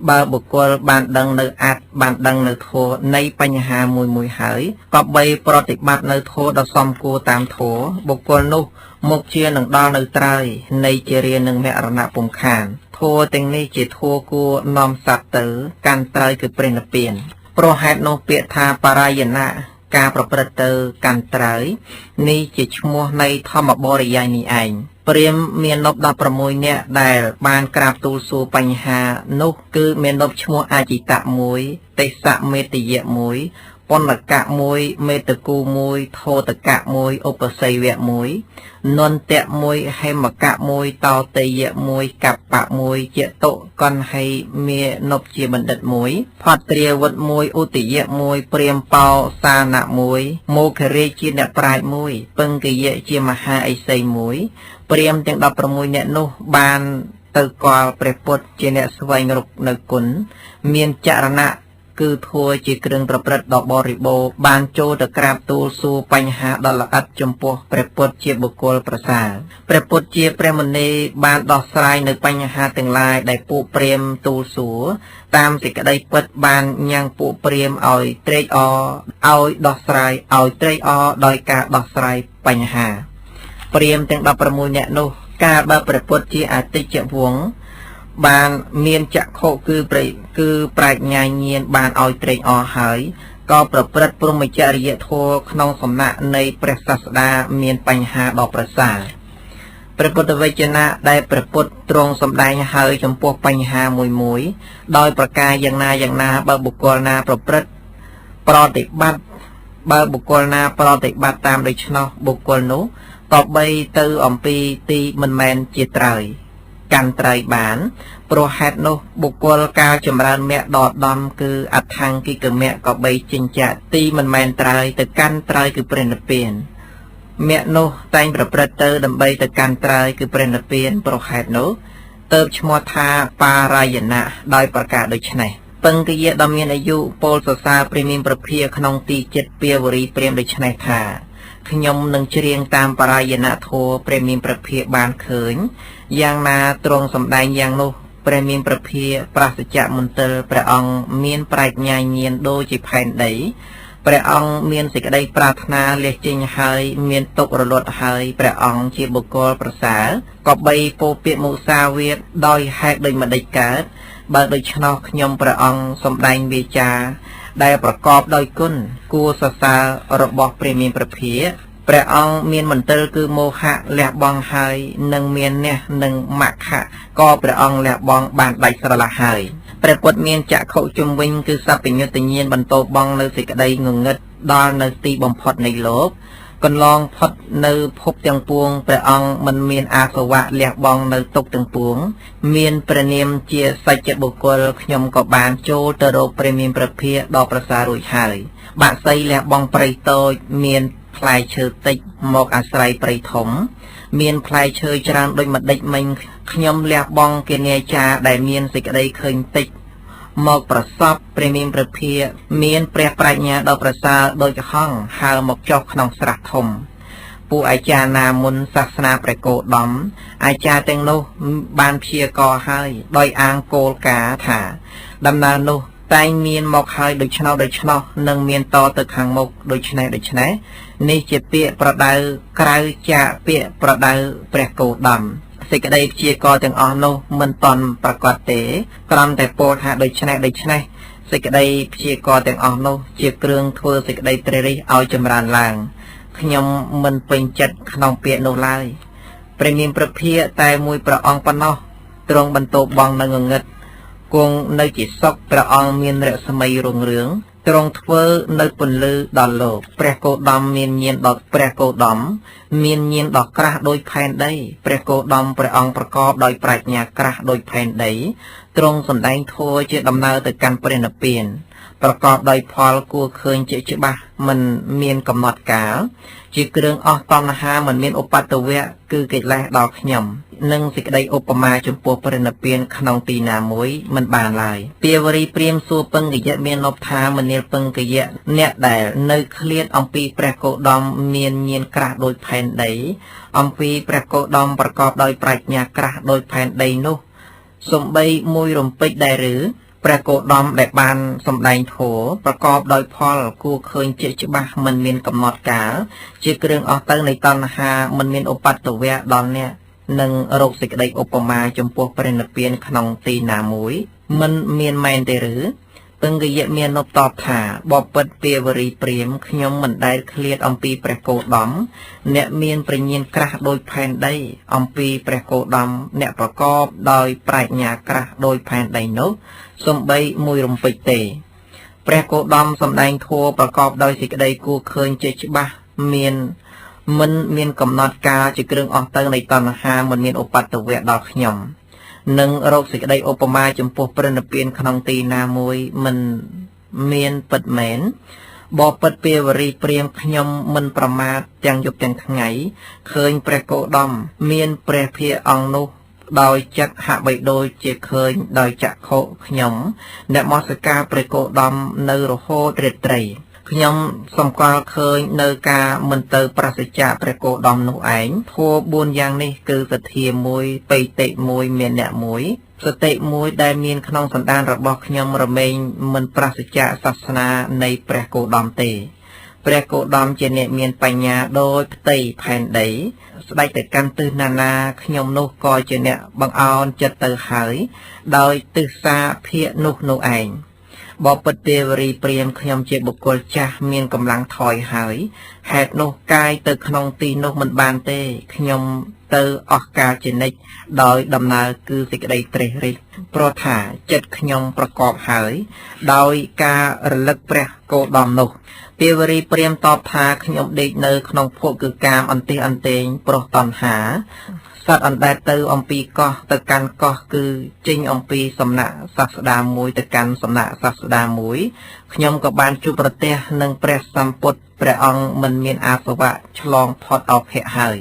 បើបុគ្គលបានដឹងនៅអត្តបានដឹងនៅធម៌នៃបញ្ហាមួយហើយក៏បីប្រតិបត្តិនៅធម៌ដ៏សមគួរតាមធម៌បុគ្គលនោះមុខជានឹងដល់នៅត្រើយនៃជារានឹងមរណៈពុំខានធម៌ទាំងនេះជាធម៌គួរនាំសត្វទៅកាន់ត្រើយគឺព្រះនិព្វានព្រោះហេតុនោះពាក្យថាបរាយណៈការប្រព្រឹត្តទៅកាន់ត្រើយនេះជាឈ្មោះនៃធម្មបរិយាយនេះឯងព្រាហ្មណ៍មាននប់16នាក់ដែលបានក្រាបទូលសួរបញ្ហានោះគឺមាននប់ឈ្មោះអាជីតៈ1ទេសៈមេតយៈ1ពនកៈ1មេតគូ1ធោតកៈ1ឧបស័យវៈ1នន្តៈ1ហេមកៈ1តោតយៈ1កបៈ1ជាតុកនហៃមេនប់ជាបណ្ឌិត1ផត្រាវុធ1ឧទយៈ1ព្រាមបោសានៈ1មោខរាជជាអ្នកប្រាជ្ញ1ពឹងគយៈជាមហាឥសី1ព្រាមទាំង16នាក់នោះបានទៅគាល់ព្រះពុទ្ធជាអ្នកស្វែងរកនៅគុណមានចរណៈ គឺធัวជាគ្រឿងប្រព្រឹត្តដ៏បរិបូរណ៍បានចូលទៅក្រាបទូលសួរបញ្ហាដ៏ល្អិតចំពោះព្រះពុទ្ធជាបុគ្គលប្រសើរព្រះពុទ្ធជាព្រះមុនីបានដោះស្រាយនៅបញ្ហាទាំងឡាយដែលពួកព្រាហ្មណ៍ទូលសួរតាមសេចក្តីពិតបានញ៉ាំងពួកព្រាហ្មណ៍ឲ្យត្រេកអរឲ្យដោះស្រាយឲ្យត្រេកអរដោយការដោះស្រាយបញ្ហាព្រាហ្មណ៍ទាំង16នាក់នោះកាលបើព្រះពុទ្ធជាអតិចវង្សបានមានចក្ខុគឺប្រាជ្ញាញាណបានឲ្យត្រេកអរហើយក៏ប្រព្រឹត្តព្រហ្មចរិយធម៌ក្នុងសំណាក់នៃព្រះសាស្តាមានបញ្ហាដ៏ប្រសើរព្រះពុទ្ធវចនៈដែលព្រះពុទ្ធទ្រង់សម្ដែងហើយចំពោះបញ្ហាមួយដោយប្រការយ៉ាងណាបើបុគ្គលណាប្រព្រឹត្តប្រតិបត្តិបើបុគ្គលណាប្រតិបត្តិតាមដូច្នោះបុគ្គលនោះតបីទៅអំពីទីមិនមែនជាត្រូវកាន់ត្រូវបានព្រោះហេតុនោះបុគ្គលកាលចម្រើនមគ្គដដំគឺអដ្ឋង្គិកមគ្គក៏បីចិញ្ចាទីមិនមែនត្រូវទៅកាន់ត្រូវគឺព្រះនិព្វានមគ្គនោះតែងប្រព្រឹត្តទៅដើម្បីទៅកាន់ត្រូវគឺព្រះនិព្វានព្រោះហេតុនោះទៅឈ្មោះថាបារាយណៈដោយប្រការដូចនេះពង្កយៈដ៏មានអាយុពោលសរសើរព្រះមានប្រភាក្នុងទីចិត្តពាវរីព្រាមដូចនេះថាខ្ញុំនឹងច្រៀងតាមបរាយណធម៌ព្រះមានប្រភាបានឃើញយ៉ាងណាទ្រង់សម្ដែងយ៉ាងនោះព្រះមានប្រភាប្រសិជ្ជមន្ទិលព្រះអង្គមានប្រាជ្ញាញាណដូចជាផែនដីព្រះអង្គមានសេចក្តីប្រាថ្នាលះចេញហើយមានទុករលត់ហើយព្រះអង្គជាបុគ្គលប្រសើរក៏បីពោពាក្យមុសាវាទដោយហេតុដូចម្ដេចកើតបើដូច្នោះខ្ញុំព្រះអង្គសម្ដែងវាចាដែលប្រកបដោយគុណគួរសរសើររបស់ព្រះមានប្រភាព្រះអង្គមានមន្ទិលគឺមោហៈលះបង់ហើយនឹងមានអ្នកនឹងមគ្គៈក៏ព្រះអង្គលះបង់បានដាច់ស្រឡះហើយព្រះពុទ្ធមានចក្ខុជំវិញគឺសព្វញ្ញុតញ្ញាណបន្តបងនៅសេចក្តីងងឹតដល់នៅទីបំផុតនៃលោកកន្លងផុតនៅភពទាំងពួងព្រះអង្គមិនមានអាសវៈលះបង់នៅទុក្ខទាំងពួងមានព្រះនាមជាសច្ចបុគ្គលខ្ញុំក៏បានចូលទៅរកព្រះមានព្រះភាដ៏ប្រសើររួចហើយបាក់សីលះបង់ព្រៃតូចមានផ្លែឈើតិចមកអាស្រ័យព្រៃធំមានផ្លែឈើច្រើនដូចម្ដេចមិញខ្ញុំលះបង់គណេចាដែលមានសេចក្តីឃើញតិចមកប្រសពព្រះមានព្រះភាមានព្រះប្រាជ្ញាដ៏ប្រសើរដូចហង្សហើរមកចុះក្នុងស្រះធំពួកអាចារ្យណាមុនសាសនាព្រះគោតមអាចារ្យទាំងនោះបានព្យាករហើយដោយអាងគោលការណ៍ថាដំណើរនោះតែងមានមកហើយដូច្នោះនឹងមានតទៅខាងមុខដូច្នេះនេះជាពាក្យប្រដៅក្រៅចាកពាក្យប្រដៅព្រះគោតមសេចក្តីព្យាករទាំងអស់នោះមិនតន់ប្រកបទេគ្រាន់តែពោលថាដូច្នេះសេចក្តីព្យាករទាំងអស់នោះជាគ្រឿងធ្វើសេចក្តីត្រេះរិះឲ្យចម្រើនឡើងខ្ញុំមិនពេញចិត្តក្នុងពាក្យនោះឡើយព្រះមានព្រះភាតែមួយព្រះអង្គប៉ុណ្ណោះទ្រង់បន្ទោបងនៅងងឹតគង់នៅជាសុខព្រះអង្គមានរស្មីរុងរឿងទ្រង់ធ្វើនៅពន្លឺដល់លោកព្រះគោតមមានញាណដល់ព្រះគោតមមានញាណដល់ក្រាស់ដោយផែនដីព្រះគោតមព្រះអង្គប្រកបដោយប្រាជ្ញាក្រាស់ដោយផែនដីទ្រង់សម្ដែងធម៌ជាដំណើរទៅកាន់ព្រះនិព្វានប្រកបដោយផលគួរឃើញជាច្បាស់មិនមានកំណត់កាលជាគ្រឿងអស់តណ្ហាមិនមានឧបតវៈគឺកិលេសដល់ខ្ញុំនិងសេចក្តីឧបមាចំពោះព្រះនិព្វានក្នុងទីណាមួយមិនបានឡើយពាវរីព្រាមសួរពង្កយៈមាននប់ថាមនាលពង្កយៈអ្នកដែលនៅឃ្លាតអំពីព្រះគោតមមានញាណក្រាស់ដោយផែនដីអំពីព្រះគោតមប្រកបដោយប្រាជ្ញាក្រាស់ដោយផែនដីនោះសំបីមួយរំពេចដែរឬព្រះគោតមដែលបានសម្ដែងធម៌ប្រកបដោយផលគួរឃើញជាច្បាស់មិនមានកំណត់កាលជាគ្រឿងអស់ទៅនៃតណ្ហាមិនមានឧបតវៈដល់អ្នកនិងរកសេចក្តីឧបមាចំពោះព្រះនិព្វានក្នុងទីណាមួយមិនមានមែនទេឬពង្កយៈមាននប់តបថាបបិទ្ធពាវរីព្រាមខ្ញុំមិនដែលឃ្លាតអំពីព្រះគោតមអ្នកមានប្រាជ្ញាក្រាស់ដោយផែនដីអំពីព្រះគោតមអ្នកប្រកបដោយប្រាជ្ញាក្រាស់ដោយផែនដីនោះសំបីមួយរំពេចទេព្រះគោតមសម្ដែងធម៌ប្រកបដោយសេចក្តីគួរឃើញជាច្បាស់មិនមានកំណត់កាលជាគ្រឿងអស់ទៅនៃតណ្ហាមិនមានឧបតវៈដល់ខ្ញុំនិងរកសេចក្តីឧបមាចំពោះព្រះនិព្វានក្នុងទីណាមួយមិនមានពិតមែនបបិទ្ធពាវរីព្រាមខ្ញុំមិនប្រមាទទាំងយប់ទាំងថ្ងៃឃើញព្រះគោតមមានព្រះភាអង្គនោះ ដោយចិត្តហាក់បីដូចជាឃើញដោយចក្ខុខ្ញុំអ្នកមស្ការព្រះគោតមនៅរហូតរាត្រីខ្ញុំសម្គាល់ឃើញនៅការមិនទៅប្រសិជ្ជៈព្រះគោតមនោះឯងធัว4យ៉ាងនេះគឺសទ្ធាមួយបៃតិមួយមានអ្នកមួយសតិមួយដែលមានក្នុងសន្តានរបស់ខ្ញុំរមែងមិនប្រសិជ្ជៈសាសនានៃព្រះគោតមទេព្រះគោតមជាអ្នកមានបញ្ញាដោយផ្ទៃផែនដីស្ដេចទៅកាន់ទិសណានាខ្ញុំនោះក៏ជាអ្នកបង្អោនចិត្តទៅហើយដោយទិសាភាកនោះឯងបបិទ្ធទេវរីព្រាមខ្ញុំជាបុគ្គលចាស់មានកម្លាំងថយហើយហេតុនោះកាយទៅក្នុងទីនោះមិនបានទេខ្ញុំទៅអស់កាលជានិច្ចដោយដំណើរគឺសេចក្តីត្រេះរិះព្រោះថាចិត្តខ្ញុំប្រកបហើយដោយការរលឹកព្រះគោតមនោះទេវរីព្រាមតបថាខ្ញុំដេកនៅក្នុងភពគឺកាមអន្ទះអន្ទែងប្រុសតណ្ហាសត្វអណ្ដែតទៅអំពីកោះទៅកាន់កោះគឺចេញអំពីសំណាក់សាស្តាមួយទៅកាន់សំណាក់សាស្តាមួយខ្ញុំក៏បានជួបប្រទះនឹងព្រះសម្ពុទ្ធព្រះអង្គមិនមានអាសវៈឆ្លងផុតអភៈហើយ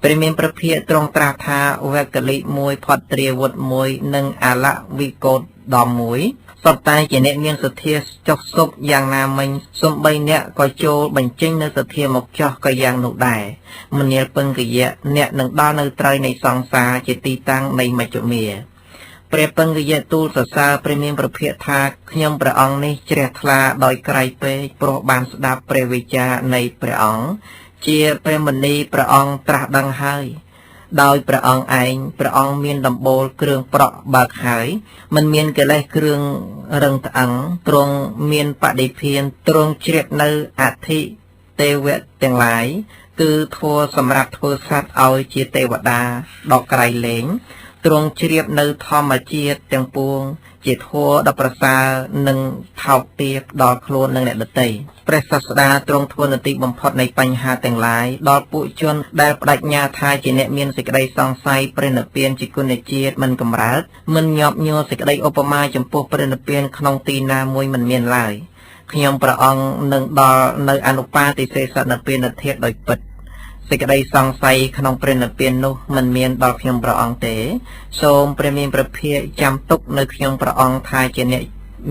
ព្រះមានព្រះភិក្ខទ្រង់ត្រាស់ថាវេកលិមួយផុតត្រាវុធមួយនិងអលវិកោតដំមួយសុទ្ធតែជាអ្នកមានសទ្ធាចុះសុបយ៉ាងណាមិញសំបីអ្នកក៏ចូលបញ្ចេញនៅសទ្ធាមកចោះក៏យ៉ាងនោះដែរមនាលពឹងកយៈអ្នកនឹងដល់នៅត្រូវនៃសង្សារជាទីតាំងនៃមជ្ឈមាព្រះពឹងកយៈទូលសរសើរព្រះមានព្រះភិក្ខថាខ្ញុំព្រះអង្គនេះជ្រះថ្លាដោយក្រៃពេកព្រោះបានស្ដាប់ព្រះវិចារនៃព្រះអង្គជាព្រះមនីព្រះអង្គត្រាស់ដឹងហើយដោយព្រះអង្គឯងព្រះអង្គមានដំបូលគ្រឿងប្រក់បើកហើយមិនមានកិលេសគ្រឿងរឹងត្អឹងទ្រង់មានបដិភានទ្រង់ជ្រាបនៅអធិទេវៈទាំងឡាយគឺធัวសម្រាប់ធ្វើសត្វឲ្យជាទេវតាដល់ក្រៃលែងទ្រង់ជ្រាបនៅធម្មជាតិទាំងពួងជាធัวដ៏ប្រសើរនិងថោកទាបដល់ខ្លួននិងអ្នកដទៃព្រះសាស្តាទ្រង់ធ្វើនទីបំផុតនៃបញ្ហាទាំងឡាយដល់ពួកជនដែលបដិញ្ញាថាជាអ្នកមានសេចក្តីសង្ស័យព្រះនិព្វានជាគុណជាតិមិនកម្រើកមិនញាប់ញ័រសេចក្តីឧបមាចំពោះព្រះនិព្វានក្នុងទីណាមួយមិនមានឡើយខ្ញុំព្រះអង្គនឹងដល់នៅអនុបាទិសេសនិព្វានធាតុដោយពិតសេចក្តីសង្ស័យក្នុងព្រះនិព្វាននោះមិនមានដល់ខ្ញុំព្រះអង្គទេសូមព្រះមានព្រះភិក្ខចាំទុកនៅខ្ញុំព្រះអង្គថាជាអ្នក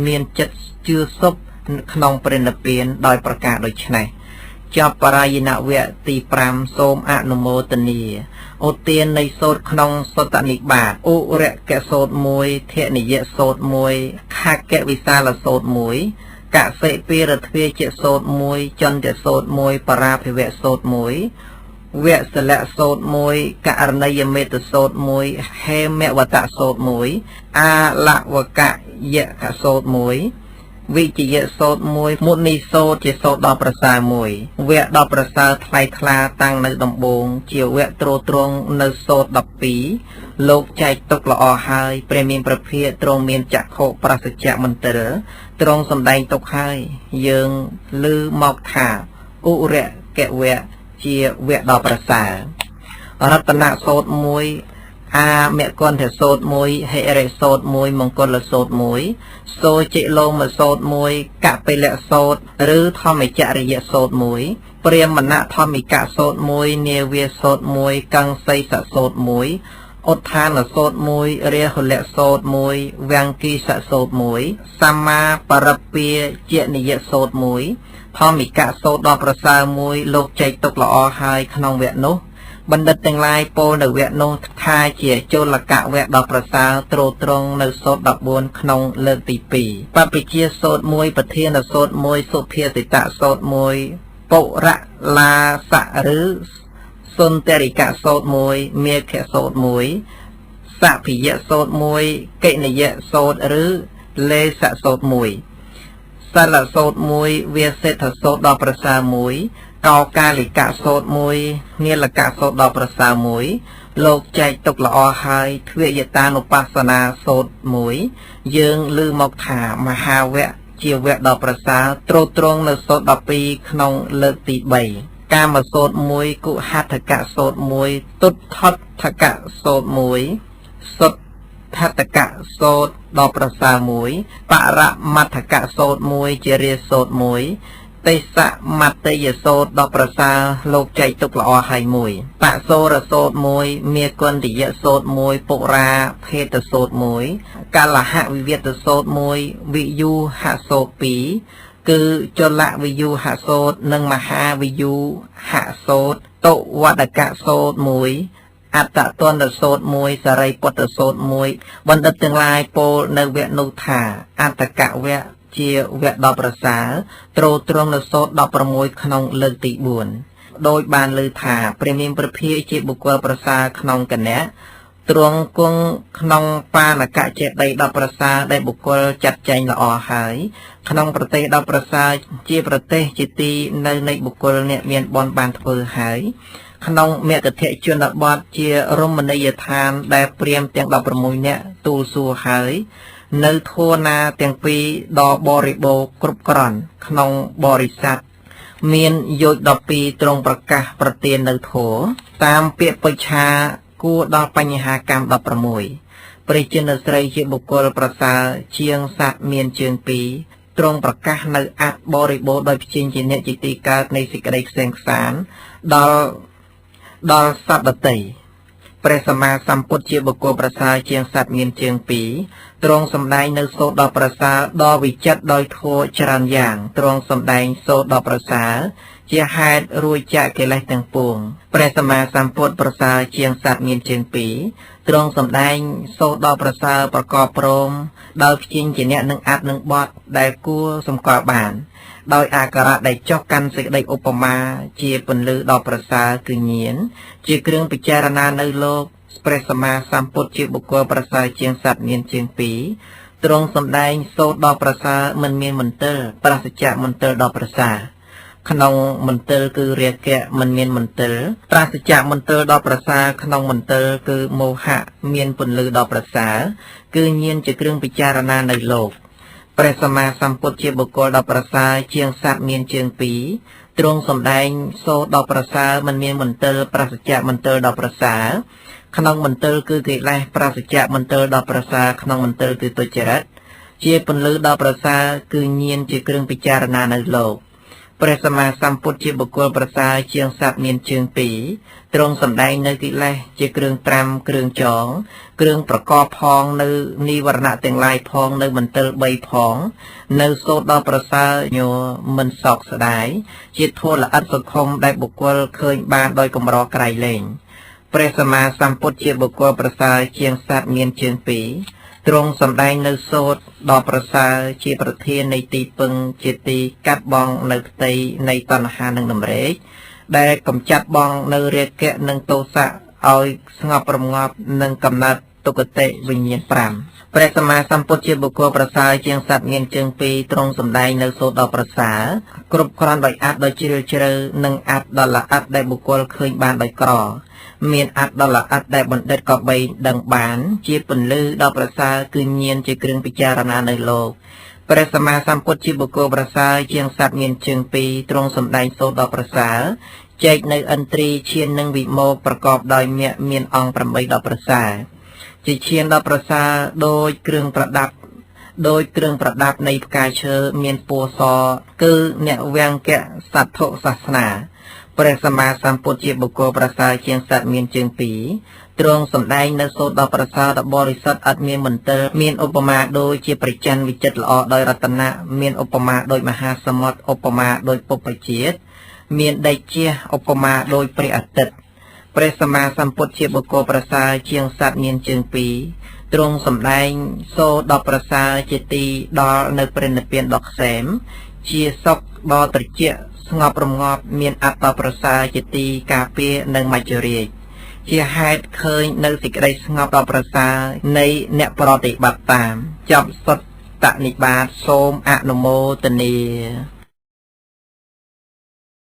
មានចិត្តជឿសុបក្នុងព្រះនិព្វានដោយប្រការដូចនេះចប់បរាយណវៈទី5សូមអនុមោទនាឧទាននៃសូត្រក្នុងសតនិបាតឧរកសូត្រ1ធនិយសូត្រ1ខកវិសាលសូត្រ1កសិពីរទ្វាជាសូត្រ1ចន្ទសូត្រ1បរាភិវៈសូត្រ1វសិលៈសូត្រ1ករណីយមេតសូត្រ1ហេមវតៈសូត្រ1អាលវកយៈសូត្រ1វិជយសូត្រ1មុនីសូត្រជាសូត្រដ៏ប្រសើរមួយវគ្គដ៏ប្រសើរថ្លៃថ្លាតាំងនៅដំបូងជាវគ្គទ្រទ្រង់នៅសូត្រ12លោកចែកទុកល្អហើយព្រះមានព្រះភិក្ខទ្រង់មានចក្ខុប្រសិជ្ជមន្ទិរទ្រង់សម្ដែងទុកហើយយើងឮមកថាឧរកវៈជាវគ្គដ៏ប្រសើររតនសូត្រ1អាមគន្ធសូត្រ1ហិរិសូត្រ1មង្គលសូត្រ1សូចិលោមសូត្រ1កពិលៈសូត្រឬធម្មចរិយសូត្រ1ព្រាមណធម្មិកសូត្រ1នាវាសូត្រ1កង្សីសសូត្រ1ឧទ្ធានសូត្រ1រាហុលៈសូត្រ1វាំងគីសសូត្រ1សម្មាបរិពាជានិយសូត្រ1ធម្មិកសូត្រដ៏ប្រសើរមួយលោកចែកទុកល្អហើយក្នុងវគ្គនោះបណ្ឌិតទាំងឡាយពោលនៅវគ្គនោះថាជាជលកៈវគ្គដ៏ប្រសើរទ្រទ្រង់នៅសូត្រ14ក្នុងលើកទី2បព្វជិសូត្រ1ប្រធានសូត្រ1សុភាសិតសូត្រ1ពុរលាសៈឬសុន្ទរិកសូត្រ1មេខសូត្រ1សភិយសូត្រ1កិនិយសូត្រឬលេសសូត្រ1សិលសូត្រ1វាសេដ្ឋសូត្រដ៏ប្រសើរ1កោកាលិកសូត្រ1នាលកសូត្រដ៏ប្រសើរ1លោកចែកទុកល្អហើយទ្វយតានុបស្សនាសូត្រ1យើងឮមកថាមហាវគ្គជាវគ្គដ៏ប្រសើរទ្រទ្រង់នៅសូត្រ12ក្នុងលើកទី3កាមសូត្រ1គុហដ្ឋកសូត្រ1ទុដ្ឋដ្ឋកសូត្រ1សុដ្ឋដ្ឋកសូត្រដ៏ប្រសើរ1បរមត្ថកសូត្រ1ជារាសូត្រ1 ទេសៈមត្តយសោតដល់ប្រសើរលោកចែកទុកល្អហើយមួយបសូរសោតមួយមេគន្ធយសោតមួយពុរាភេទសោតមួយកាលហវិវេតសោតមួយវិយុហសោតពីរគឺចលវិយុហសោតនិងមហាវិយុហសោតតុវដកសោតមួយអត្តតន្តសោតមួយសរិពុទ្ធសោតមួយបណ្ឌិតទាំងឡាយពោលនៅវគ្គនោះថាអត្តកវៈជាវគ្គ10ប្រសើរទ្រទ្រង់នៅសោត16ក្នុងលើកទី4ដោយបានលើថាព្រះនាមព្រះភិជាបុគ្គលប្រសើរក្នុងគណៈទ្រង់គង់ក្នុងបាណកចេតី10ប្រសើរដែលបុគ្គលចាត់ចែងល្អហើយក្នុងប្រទេស10ប្រសើរជាប្រទេសជាទីនៅនៃបុគ្គលអ្នកមានបុណ្យបានធ្វើហើយក្នុងមគ្គធជនបទជារមណីយដ្ឋានដែលព្រាហ្មណ៍ទាំង16នាក់ទូលសួរហើយនៅធัวណាទាំងពីរដល់បរិបូរគ្រប់គ្រាន់ក្នុងបរិស័ទមានយោជ12ទ្រង់ប្រកាសប្រទាននៅធัวតាមពាក្យបិច្ឆាគួរដល់បញ្ហាកម្ម16ព្រះចិនស្រីជាបុគ្គលប្រសើរជាងសត្វមានជើងពីរទ្រង់ប្រកាសនៅអត្តបរិបូរដោយព្យាជាអ្នកជាទីកើតនៃសេចក្តីខ្សែងខ្សានដល់សត្វដទៃព្រះសម្មាសម្ពុទ្ធជាបុគ្គលប្រសើរជាងសត្វមានជើងពីរទ្រង់សម្ដែងនៅសូត្រដល់ប្រសើរដល់វិចិត្រដោយធម៌ច្រើនយ៉ាងទ្រង់សម្ដែងសូត្រដល់ប្រសើរជាហេតុរួចចាកកិលេសទាំងពួងព្រះសម្មាសម្ពុទ្ធប្រសើរជាងសត្វមានជើងពីរទ្រង់សម្ដែងសូត្រដល់ប្រសើរប្រកបព្រមដោយព្យាជាអ្នកនឹងអត្តនឹងបត់ដែលគួរសម្គាល់បានដោយអាការៈដែលចុះកាន់សេចក្តីឧបមាជាពន្លឺដល់ប្រសើរគឺញាណជាគ្រឿងពិចារណានៅលោកព្រះសម្មាសម្ពុទ្ធជាបុគ្គលប្រសើរជាងសត្វមានជើងពីរទ្រង់សម្ដែងសូត្រដល់ប្រសើរមិនមានមន្ទិលប្រសិជ្ជមន្ទិលដល់ប្រសើរក្នុងមន្ទិលគឺរាគៈមិនមានមន្ទិលប្រសិជ្ជមន្ទិលដល់ប្រសើរក្នុងមន្ទិលគឺមោហៈមានពន្លឺដល់ប្រសើរគឺញាណជាគ្រឿងពិចារណានៅលោកព្រះសម្មាសម្ពុទ្ធជាបុគ្គលដ៏ប្រសើរជាងសត្វមានជើងពីរទ្រង់សម្ដែងសូត្រដ៏ប្រសើរមិនមានមន្ទិលប្រសិជ្ជមន្ទិលដ៏ប្រសើរក្នុងមន្ទិលគឺកិលេសប្រសិជ្ជមន្ទិលដ៏ប្រសើរក្នុងមន្ទិលគឺទុច្ចរិតជាពន្លឺដ៏ប្រសើរគឺញាណជាគ្រឿងពិចារណានៅលោកព្រះសម្មាសម្ពុទ្ធជាបុគ្គលប្រសើរជាងសត្វមានជើងពីរទ្រង់សម្ដែងនៅកិលេសជាគ្រឿងត្រាំគ្រឿងចងគ្រឿងប្រកបផងនៅនិវរណៈទាំងឡាយផងនៅមន្ទិល3ផងនៅសូត្រដល់ប្រសើរញោមិនសោកស្ដាយជាធម៌ល្អិតសុខុមដែលបុគ្គលឃើញបានដោយកម្រក្រៃលែងព្រះសម្មាសម្ពុទ្ធជាបុគ្គលប្រសើរជាងសត្វមានជើងពីរទ្រង់សម្ដែងនៅសូត្រដ៏ប្រសើរជាប្រធាននៃទីពឹងជាទីកាត់បងនៅផ្ទៃនៃតណ្ហានិងដំរែកដែលកំចាត់បងនៅរាគៈនិងទោសៈឲ្យស្ងប់រងាប់និងកំណត់ទុគតិវិញ្ញាណ5ព្រះសម្មាសម្ពុទ្ធជាបុគ្គលប្រសើរជាងសត្វមានជើងពីរទ្រង់សម្ដែងនៅសូត្រដ៏ប្រសើរគ្រប់គ្រាន់ដោយអត្ថដ៏ជ្រាលជ្រៅនិងអត្ថដ៏ល្អិតដែលបុគ្គលឃើញបានដោយក្រមានអត្ថដ៏ល្អិតដែលបណ្ឌិតក៏បីដឹងបានជាពន្លឺដ៏ប្រសើរគឺញាណជាគ្រឿងពិចារណានៅលោកព្រះសម្មាសម្ពុទ្ធជាបុគ្គលប្រសើរជាងសត្វមានជើងពីរទ្រង់សម្ដែងសូត្រដ៏ប្រសើរចែកនៅឥន្ទ្រីឈាននិងវិមោកប្រកបដោយមគ្គមានអង្គ8ដ៏ប្រសើរជាឈានដ៏ប្រសើរដោយគ្រឿងប្រដាប់នៃផ្កាឈើមានពណ៌សគឺអ្នកវាំងកៈសត្ថុសាសនាព្រះសម្មាសម្ពុទ្ធជាបុគ្គលប្រសើរជាងសត្វមានជើងពីរទ្រង់សម្ដែងនៅសូត្រដ៏ប្រសើរដ៏បរិសុទ្ធឥតមានមន្ទិលមានឧបមាដូចជាប្រច័ណ្ឌវិចិត្រល្អដោយរតនៈមានឧបមាដូចមហាសមុទ្រឧបមាដូចពុព្វជាតិមានដីជះឧបមាដូចព្រះអាទិត្យព្រះសម្មាសម្ពុទ្ធជាបុគ្គលប្រសើរជាងសត្វមានជើងពីរទ្រង់សម្ដែងសូត្រដ៏ប្រសើរជាទីដល់នៅព្រះនិព្វានដ៏ក្សែមជាសុខដ៏ត្រជាក់ស្ងប់រងាប់មានអត្តប្រសើរជាទីការពារនិងមច្ចរាជជាហេតុឃើញនៅសេចក្តីស្ងប់ដ៏ប្រសើរនៃអ្នកប្រតិបត្តិតាមចប់សុទ្ធនិបាតសូមអនុមោទនា